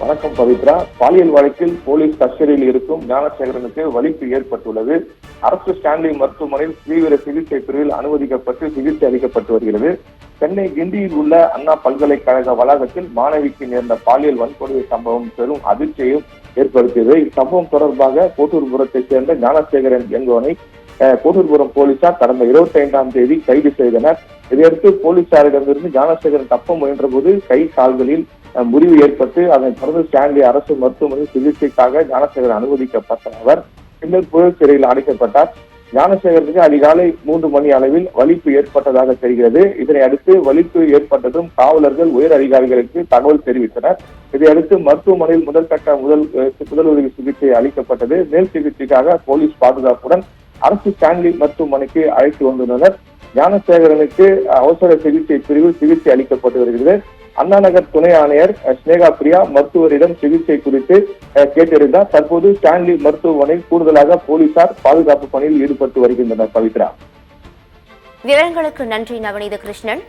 வணக்கம் பவித்ரா. பாலியல் வழக்கில் போலீஸ் கஸ்டடியில் இருக்கும் ஞானசேகரனுக்கு வலிப்பு ஏற்பட்டுள்ளது. அரசு ஸ்டான்லி மருத்துவமனையில் தீவிர சிகிச்சை பிரிவில் அனுமதிக்கப்பட்டு சிகிச்சை அளிக்கப்பட்டு வருகிறது. சென்னை கிண்டியில் உள்ள அண்ணா பல்கலைக்கழக வளாகத்தில் மாணவிக்கு நேர்ந்த பாலியல் வன்கொடுமை சம்பவம் பெரும் அதிர்ச்சியையும் ஏற்படுத்தியது. இச்சம்பவம் தொடர்பாக கோட்டூர்புரத்தைச் சேர்ந்த ஞானசேகரன் என்பவனை கோட்டூர்புரம் போலீசார் கடந்த 25ஆம் தேதி கைது செய்தனர். இதையடுத்து போலீசாரிடமிருந்து ஞானசேகரன் தப்ப முயன்ற போது கை கால்களில் முறிவு ஏற்பட்டு அதனைத் தொடர்ந்து ஸ்டான்லி அரசு மருத்துவமனையில் சிகிச்சைக்காக ஞானசேகரன் அனுமதிக்கப்பட்ட அவர் பின்னர் புழல் சிறையில் அடைக்கப்பட்டார். ஞானசேகரனுக்கு அதிகாலை 3 மணி அளவில் வலிப்பு ஏற்பட்டதாக தெரிகிறது. இதனை அடுத்து வலிப்பு ஏற்பட்டதும் காவலர்கள் உயர் அதிகாரிகளுக்கு தகவல் தெரிவித்தனர். இதையடுத்து மருத்துவமனையில் முதற்கட்ட முதலுதவி சிகிச்சை அளிக்கப்பட்டது. மேல் சிகிச்சைக்காக போலீஸ் பாதுகாப்புடன் அரசு ஸ்டான்லி மருத்துவமனைக்கு அழைத்து வந்துள்ளனர். ஞானசேகரனுக்கு அவசர சிகிச்சை பிரிவில் சிகிச்சை அளிக்கப்பட்டு வருகிறது. அண்ணா நகர் துணை ஆணையர் ஸ்னேகா பிரியா மருத்துவரிடம் சிகிச்சை குறித்து கேட்டிருந்தார். தற்போது ஸ்டான்லி மருத்துவமனையில் கூடுதலாக போலீசார் பாதுகாப்பு பணியில் ஈடுபட்டு வருகின்றனர். பவித்ரா, விவரங்களுக்கு நன்றி நவநீத கிருஷ்ணன்.